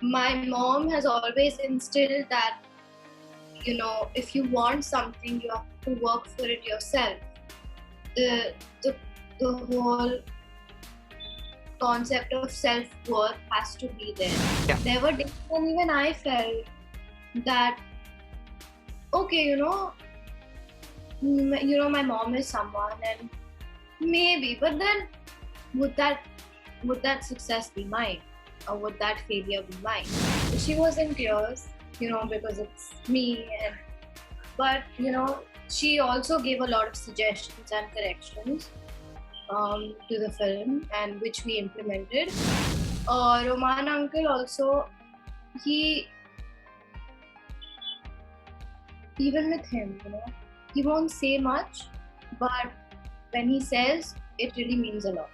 My mom has always instilled that, if you want something, you have to work for it yourself. The, the, the whole concept of self-worth has to be there. Yeah. There were days when even I felt that, okay, my mom is someone and maybe, but then would that success be mine? Or would that failure be mine? She was in tears, because it's me, but she also gave a lot of suggestions and corrections to the film, and which we implemented. Roman uncle also, even with him, he won't say much, but when he says, it really means a lot.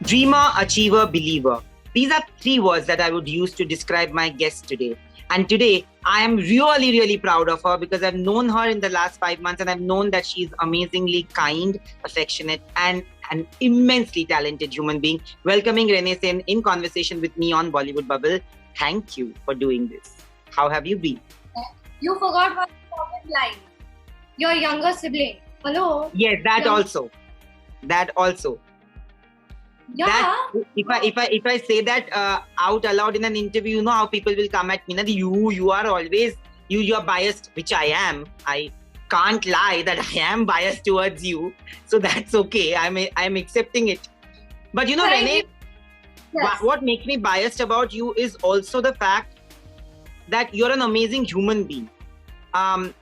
Dreamer, achiever, believer. These are three words that I would use to describe my guest today. And today, I am really, really proud of her because I've known her in the last 5 months and I've known that she's amazingly kind, affectionate, and an immensely talented human being. Welcoming Renee Sen in conversation with me on Bollywood Bubble. Thank you for doing this. How have you been? You forgot one important line. Your younger sibling. Hello? Yes, that also. Yeah. That, if I say that out aloud in an interview, you know how people will come at me. Na, you are always you are biased, which I am. I can't lie that I am biased towards you. So that's okay. I'm accepting it. But Renee, Yes. what makes me biased about you is also the fact that you're an amazing human being.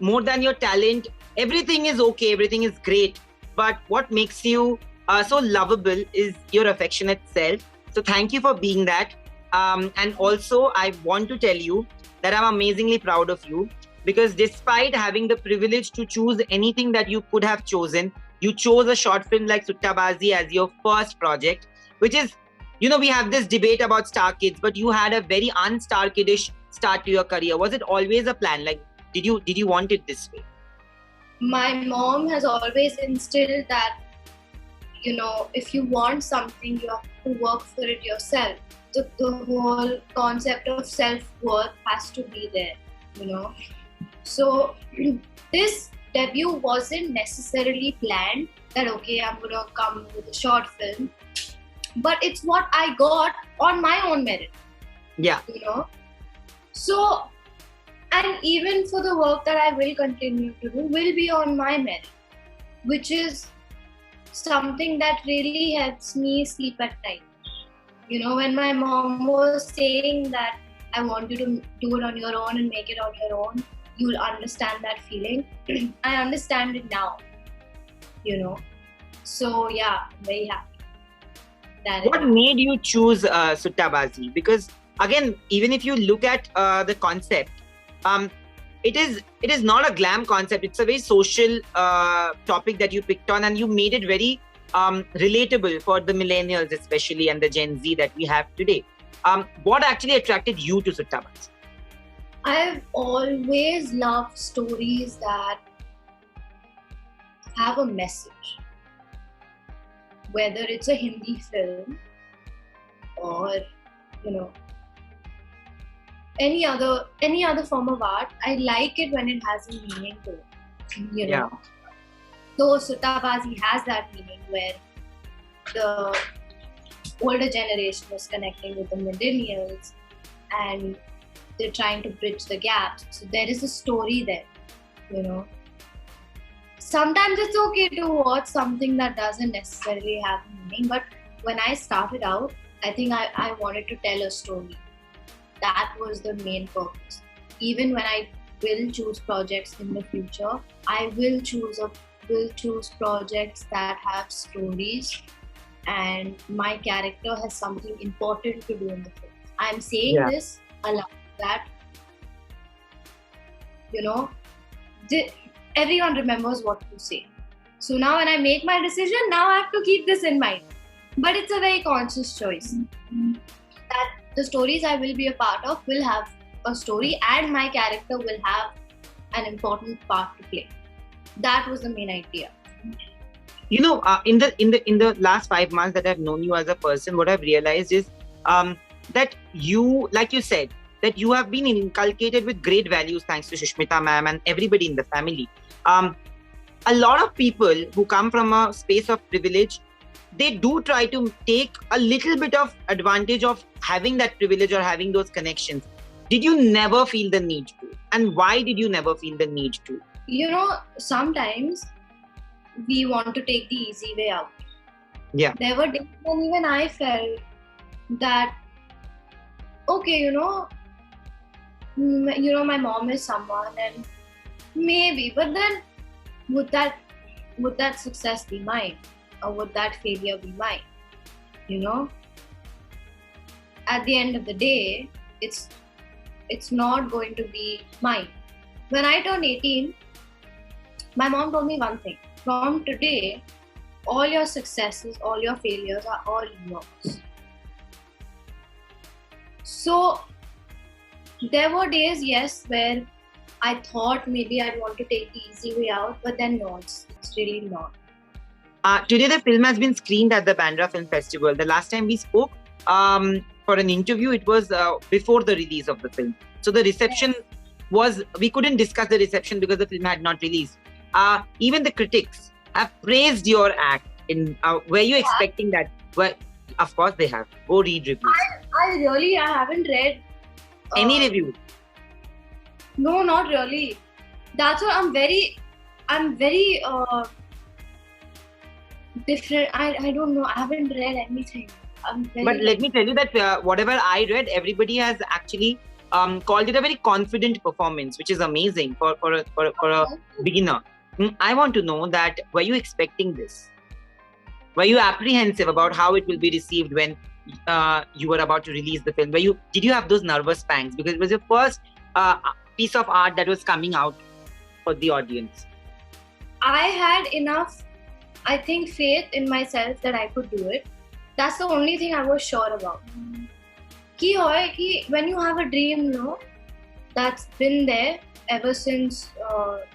More than your talent, everything is okay. Everything is great. But what makes you so lovable is your affectionate self. So thank you for being that. And also, I want to tell you that I'm amazingly proud of you because despite having the privilege to choose anything that you could have chosen, you chose a short film like Suttabazi as your first project, which is, we have this debate about star kids, but you had a very unstar kiddish start to your career. Was it always a plan? Like, did you want it this way? My mom has always instilled that, if you want something, you have to work for it yourself. The whole concept of self-worth has to be there, So this debut wasn't necessarily planned that, okay, I'm going to come with a short film. But it's what I got on my own merit. Yeah. So, and even for the work that I will continue to do will be on my merit, which is something that really helps me sleep at night. When my mom was saying that I want you to do it on your own and make it on your own, you'll understand that feeling. I understand it now, So yeah, I'm very happy. What made you choose Suttabazi? Because again, even if you look at the concept, it is not a glam concept. It's a very social topic that you picked on, and you made it very relatable for the millennials, especially, and the Gen Z that we have today. What actually attracted you to Suttabazi? I've always loved stories that have a message. Whether it's a Hindi film or, any other form of art, I like it when it has a meaning to it. Yeah. So Suttabazi has that meaning where the older generation is connecting with the millennials and they're trying to bridge the gaps. So there is a story there, Sometimes it's okay to watch something that doesn't necessarily have meaning, but when I started out, I think I wanted to tell a story. That was the main purpose. Even when I will choose projects in the future, I will choose projects that have stories and my character has something important to do in the film. I'm saying this aloud that, everyone remembers what to say. So now when I make my decision, now I have to keep this in mind. But it's a very conscious choice. That the stories I will be a part of will have a story and my character will have an important part to play. That was the main idea. In the last 5 months that I've known you as a person, what I've realized is that you, like you said, that you have been inculcated with great values thanks to Sushmita ma'am and everybody in the family. A lot of people who come from a space of privilege, they do try to take a little bit of advantage of having that privilege or having those connections. Did you never feel the need to? And why did you never feel the need to? Sometimes we want to take the easy way out. Yeah. There were days when even I felt that, okay, my mom is someone, and maybe, but then would that success be mine, or would that failure be mine? At the end of the day, it's not going to be mine. When I turned 18, my mom told me one thing: from today, all your successes, all your failures are all yours. So there were days, yes, where I thought maybe I'd want to take the easy way out, but then no, it's really not. Today the film has been screened at the Bandra Film Festival. The last time we spoke for an interview, it was before the release of the film. So the reception was, we couldn't discuss the reception because the film had not released. Even the critics have praised your act. Were you expecting that? Well, of course they have. Go read reviews. I haven't read any review. No, not really. That's what I'm very different. I don't know. I haven't read anything. But let me tell you that whatever I read, everybody has actually called it a very confident performance, which is amazing for a beginner. I want to know that, were you expecting this? Were you apprehensive about how it will be received when you were about to release the film? Did you have those nervous pangs? Because it was your first piece of art that was coming out for the audience. I had enough, I think, faith in myself that I could do it. That's the only thing I was sure about. When you have a dream, that's been there ever since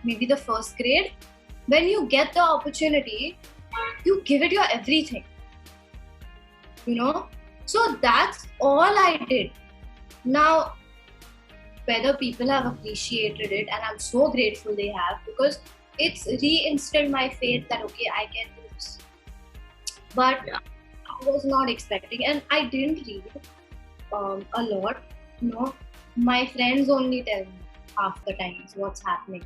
maybe the first grade, when you get the opportunity, you give it your everything. So that's all I did. Now, whether people have appreciated it, and I'm so grateful they have, because it's reinstilled my faith that, okay, I can do this. But I was not expecting, and I didn't read a lot. My friends only tell me half the times what's happening.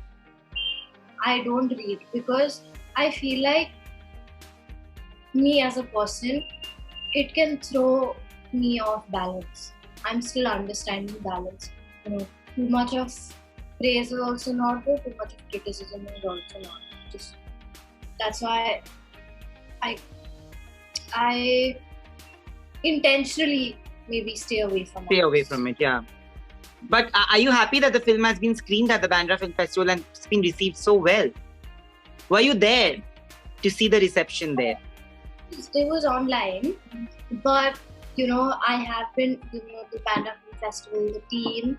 I don't read because I feel like me as a person, it can throw me off balance. I'm still understanding balance. Too much of praise is also not good, too much of criticism is also not. That's why I intentionally maybe stay away from it. Yeah. But are you happy that the film has been screened at the Bandra Film Festival and it's been received so well? Were you there to see the reception there? It was online, but I have been, the Bandra Film Festival, the team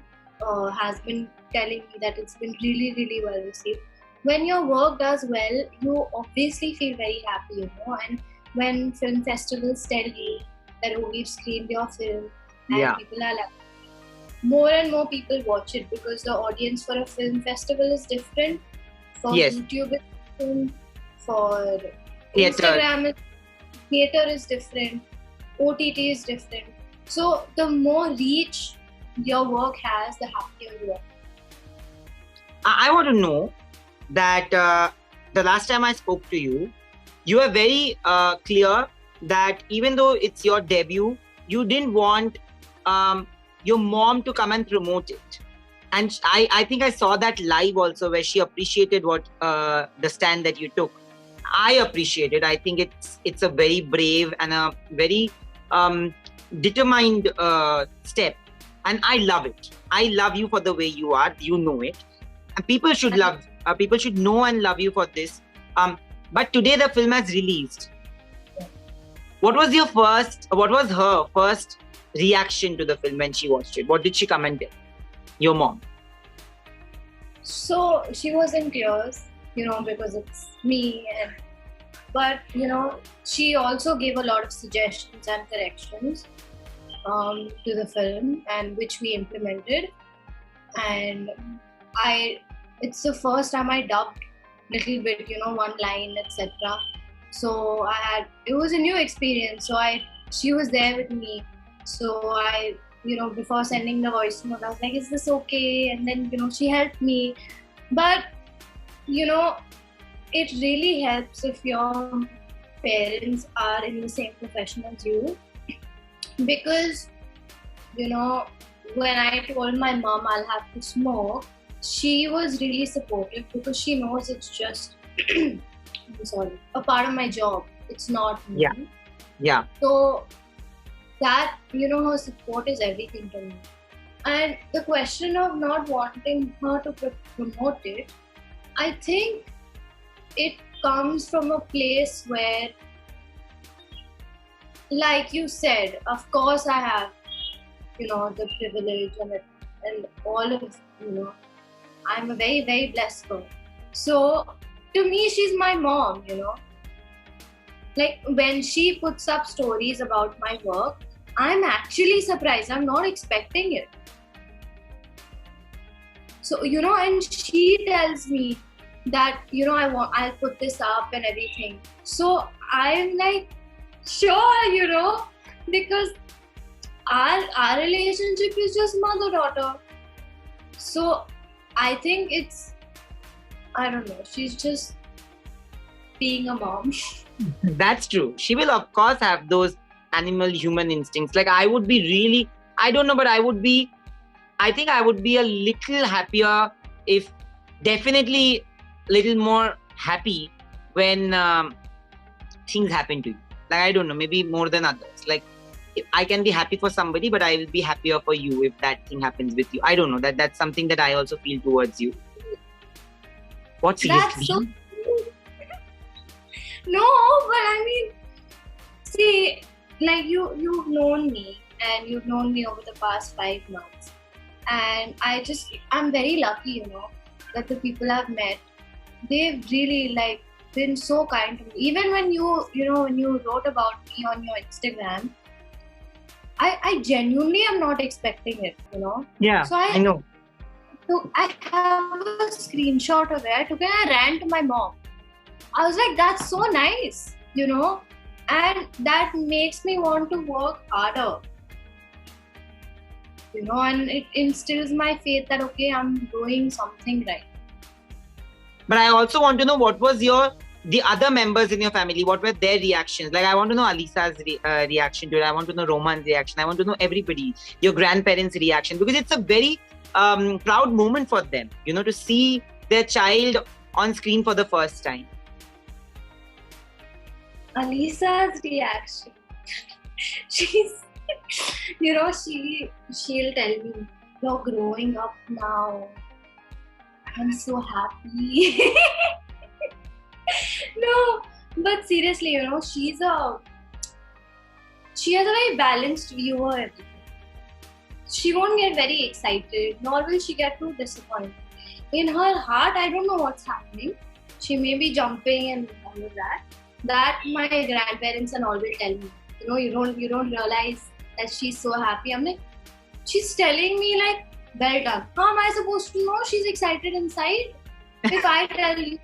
has been telling me that it's been really, really well received. When your work does well, you obviously feel very happy, and when film festivals tell you that, oh, we've screened your film, and people are like, more and more people watch it, because the audience for a film festival is different. For YouTube is different, for Instagram, theatre is different, OTT is different. So the more reach your work has, the happier you are. I want to know that the last time I spoke to you, you were very clear that even though it's your debut, you didn't want your mom to come and promote it. And I think I saw that live also, where she appreciated what the stand that you took. I appreciate it. I think it's a very brave and a very determined step. And I love it. I love you for the way you are. You know it. And people should know and love you for this. But today the film has released. What was her first reaction to the film when she watched it? What did she comment? Your mom? So she was in tears, because it's me, and But she also gave a lot of suggestions and corrections to the film, and which we implemented. And it's the first time I dubbed little bit, one line, etc. So it was a new experience. So she was there with me. So before sending the voice note, I was like, is this okay? And then, she helped me. But, it really helps if your parents are in the same profession as you. Because, when I told my mom I'll have to smoke, she was really supportive because she knows it's just a part of my job. It's not me. Yeah. So that, her support is everything to me. And the question of not wanting her to promote it, I think it comes from a place where, like you said, of course I have, the privilege and all of, I'm a very, very blessed girl. So to me, she's my mom, Like when she puts up stories about my work, I'm actually surprised. I'm not expecting it. So, and she tells me that, I'll put this up and everything. So I'm like, sure, because our relationship is just mother-daughter. So I think I don't know, she's just being a mom. That's true. She will of course have those animal human instincts. Like I would be really, I don't know, but I think I would be a little happier, if definitely little more happy when things happen to you. Like I don't know, maybe more than others. Like if I can be happy for somebody, but I will be happier for you if that thing happens with you. I don't know, that's something that I also feel towards you. What, seriously? That's so No, but I mean, see, like you've known me, and you've known me over the past 5 months, and I'm very lucky, that the people I've met, they've really been so kind to me. Even when when you wrote about me on your Instagram, I genuinely am not expecting it, Yeah, So I know. So I have a screenshot of it. I took it and I ran to my mom. I was like, that's so nice, and that makes me want to work harder, and it instills my faith that, okay, I'm doing something right. But I also want to know, what was the other members in your family, what were their reactions? Like I want to know Alisa's reaction to it. I want to know Roman's reaction. I want to know everybody, your grandparents' reaction, because it's a very proud moment for them, to see their child on screen for the first time. Alisa's reaction. She's, she'll tell me, you're growing up now. I'm so happy. No, but seriously, she has a very balanced view of everything. She won't get very excited, nor will she get too disappointed. In her heart, I don't know what's happening. She may be jumping and all of that. That my grandparents and all will tell me. You don't realize that she's so happy. I'm like, she's telling me like, well done. How am I supposed to know she's excited inside? If I tell you,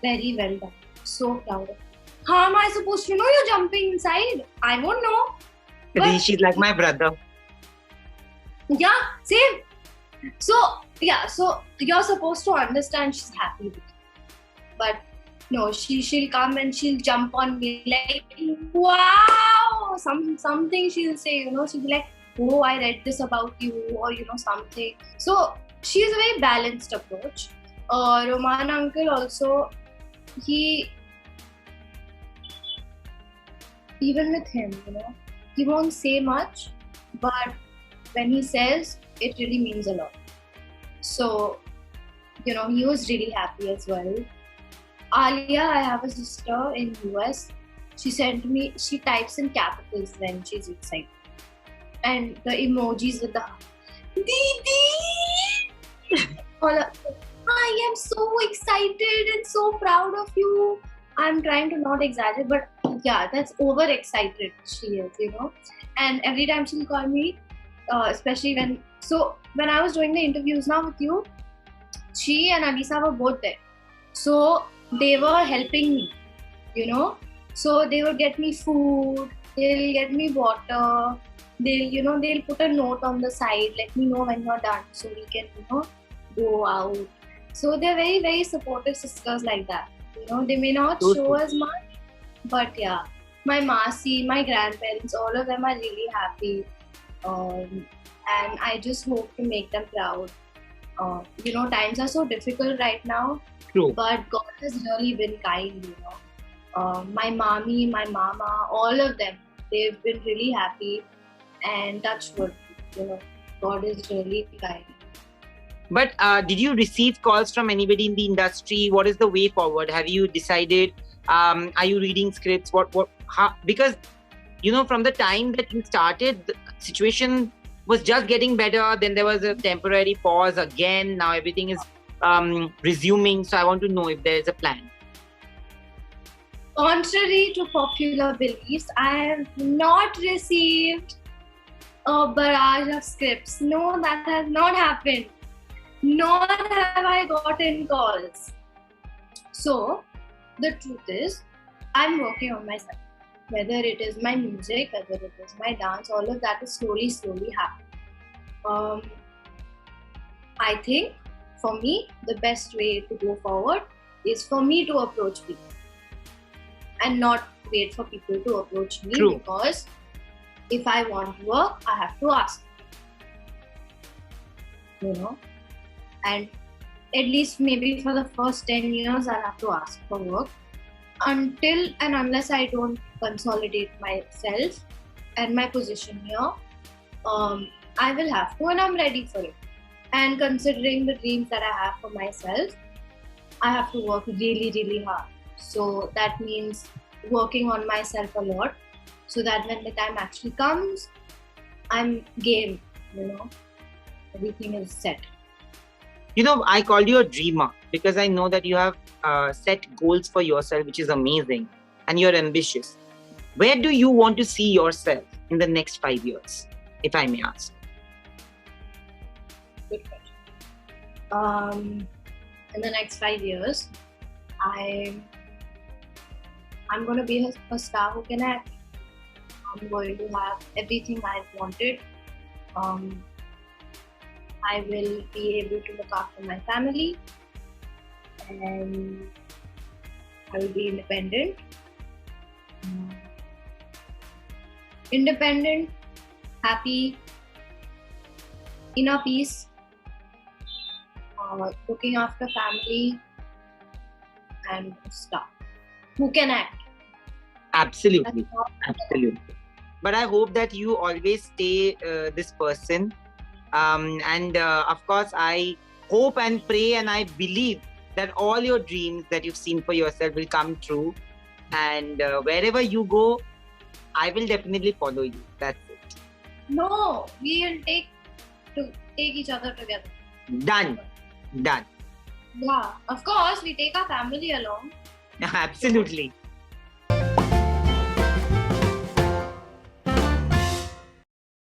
very well done. So proud of you. How am I supposed to know you're jumping inside? I won't know. But she's like my brother. Yeah, same. So you're supposed to understand she's happy with you. But no, she'll come and she'll jump on me like, wow, something she'll say, she'll be like, oh, I read this about you, or something. So she has a very balanced approach. Roman uncle also, even with him, he won't say much, but when he says, it really means a lot. So, he was really happy as well. Alia, I have a sister in US. She sent me, she types in capitals when she's excited. And the emojis with the Didi! I am so excited and so proud of you. I'm trying to not exaggerate, but yeah, that's overexcited she is, you know. And every time she'll call me, especially when I was doing the interviews now with you, she and Alisa were both there. So they were helping me, you know. So they would get me food, they'll get me water, they'll put a note on the side, let me know when you're done so we can, go out. So they're very, very supportive sisters like that. You know, they may not show us much, but yeah, my Masi, my grandparents, all of them are really happy. And I just hope to make them proud. Times are so difficult right now. True. But God has really been kind, you know. My mommy, my mama, all of them, they've been really happy. And touch wood, you know, God is really kind. But did you receive calls from anybody in the industry? What is the way forward? Have you decided? Are you reading scripts? How? Because, you know, from the time that you started, the situation was just getting better. Then there was a temporary pause again. Now everything is resuming. So I want to know if there is a plan. Contrary to popular beliefs, I have not received a barrage of scripts. No, that has not happened. Nor have I gotten calls. So, the truth is, I'm working on myself. Whether it is my music, whether it is my dance, all of that is slowly happening. I think, for me, the best way to go forward is for me to approach people and not wait for people to approach me. True. Because if I want work, I have to ask. You know? And at least maybe for the first 10 years, I'll have to ask for work. Until and unless I don't consolidate myself and my position here, I will have to, and I'm ready for it. And considering the dreams that I have for myself, I have to work really, really hard. So that means working on myself a lot, so that when the time actually comes, I'm game, you know, everything is set. You know, I called you a dreamer because I know that you have set goals for yourself, which is amazing, and you're ambitious. Where do you want to see yourself in the next 5 years, if I may ask? Good question. In the next 5 years, I'm going to be a star who can act. I'm going to have everything I've wanted. I will be able to look after my family, and I will be independent. Independent, happy, inner peace, looking after family, and a star who can act. Absolutely. But I hope that you always stay this person. And of course, I hope and pray and I believe that all your dreams that you've seen for yourself will come true. And wherever you go, I will definitely follow you. That's it. No, we will take each other together. Done. Yeah, of course, we take our family along. Absolutely.